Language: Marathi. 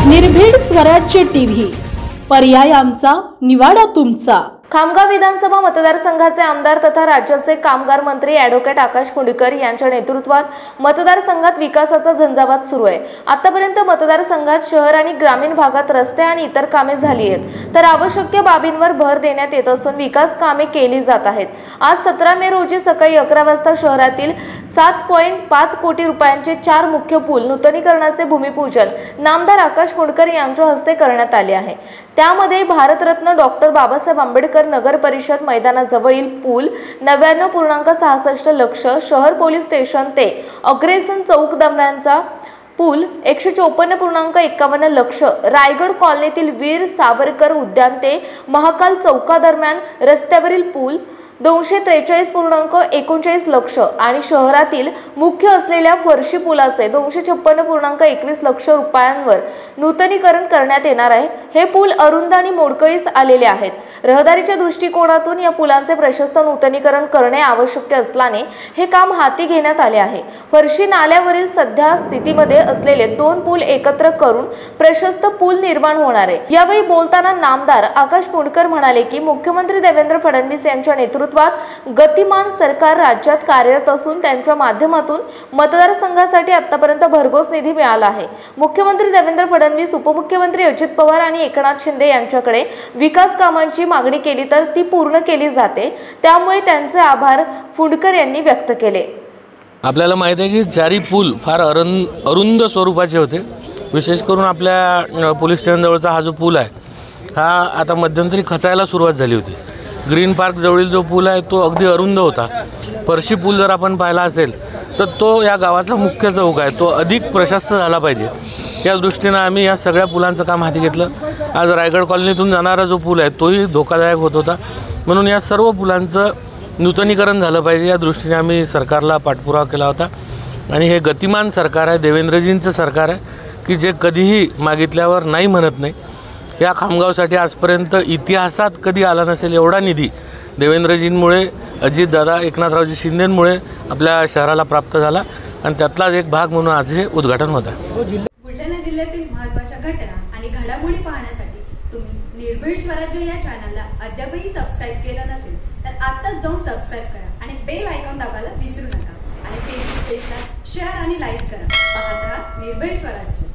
निर्भीड स्वराज्य टीव्ही, पर्याय आमचा, निवाडा तुमचा। खामगाव विधानसभा मतदारसंघाचे आमदार तथा राज्याचे कामगार मंत्री ॲडव्होकेट आकाश फुंडकर यांच्या नेतृत्वात मतदारसंघात विकासाचा झंझावात सुरू आहे। आतापर्यंत मतदारसंघात शहर आणि ग्रामीण भागात रस्ते आणि इतर कामे झाली आहेत, तर आवश्यक बाबींवर भर देण्यात येत असून विकास कामे केली जात आहेत। आज 17 मे रोजी सकाळी 11 वाजता शहरातील 7.5 कोटी रुपयांचे 4 मुख्य पूल नूतनीकरणाचे भूमिपूजन नामदार आकाश फुंडकर यांच्या हस्ते करण्यात आले आहे। त्यामध्ये भारतरत्न डॉक्टर बाबासाहेब आंबेडकर नगर परिषद मैदानाजवळील पूल 99.66 लक्ष, शहर पोलीस स्टेशन ते अग्रेसन चौक दरम्यानचा पूल 154.51 लक्ष, रायगड कॉलनीतील वीर सावरकर उद्यान ते महाकाल चौका दरम्यान रस्त्यावरील पूल 243.39 लक्ष आणि शहरातील मुख्य असलेल्या फरशी पुलाचे 256.21 लक्ष रुपयांवर नूतनीकरण करण्यात येणार आहे। हे पूल अरुंद आणि मोडकळीस आलेले आहेत। रहदारीच्या दृष्टिकोनातून या पुलांचे प्रशस्त नूतनीकरण करणे आवश्यक असल्याने हे काम हाती घेण्यात आले आहे। फरशी नाल्यावरील सध्या स्थितीमध्ये असलेले 2 पूल एकत्र करून प्रशस्त पूल निर्माण होणार आहे। यावेळी बोलताना नामदार आकाश फुंडकर म्हणाले की मुख्यमंत्री देवेंद्र फडणवीस यांच्या नेतृत्वात गतिमान सरकार राज्यात कार्यरत असून त्यांच्या माध्यमातून मतदारसंघासाठी आतापर्यंत भरघोस निधी मिळाला आहे। मुख्यमंत्री देवेंद्र फडणवीस, उपमुख्यमंत्री अजित पवार आणि एकनाथ शिंदे यांच्याकडे विकास कामांची मागणी केली तर ती पूर्ण केली जाते, त्यामुळे त्यांचे आभार फुंडकर यांनी व्यक्त केले। आपल्याला माहिती आहे की 4 पूल फार अरुंद स्वरूपाचे होते। विशेष करून आपल्या पोलीस स्टेशन जवळचा हा जो पूल आहे हा आता मध्यंतरी खचायला सुरुवात झाली होती। ग्रीन पार्क जवळील जो पूल आहे तो अगदी अरुंद होता। परशी पूल जर आपण पाहिला असेल तर तो या गावाचा मुख्य चौक आहे, तो अधिक प्रशस्त झाला पाहिजे या दृष्टीने आम्ही या सगळ्या पुलांचं काम हाती घेतलं। आज रायगड कॉलनीतून जाणारा जो पूल आहे तोही धोकादायक होत होता, म्हणून या सर्व पुलांचं नूतनीकरण झालं पाहिजे या दृष्टीने आम्ही सरकारला पाठपुरावा केला होता। आणि हे गतिमान सरकार आहे, देवेंद्रजींचं सरकार आहे की जे कधीही मागितल्यावर नाही म्हणत नाही। या खामगावसाठी आजपर्यंत इतिहासात कधी आला नसेल एवढा निधी देवेंद्रजींमुळे, अजितदादा, एकनाथरावजी शिंदेंमुळे आपल्या शहराला प्राप्त झाला आणि त्यातलाच एक भाग म्हणून आज हे उद्घाटन होतं। बुलढाणा जिल्ह्यातील महत्त्वाच्या घटना आणि घडामोडी पाहण्यासाठी तुम्ही निर्भीड स्वराज्य या चॅनलला अद्यापही सबस्क्राईब केलं नसेल तर आत्ताच जाऊन सबस्क्राईब करा आणि बेल आयकॉन दाबायला विसरू नका आणि फेसबुक पेजला शेअर आणि लाईक करा। पाहत राहा निर्भीड स्वराज्य।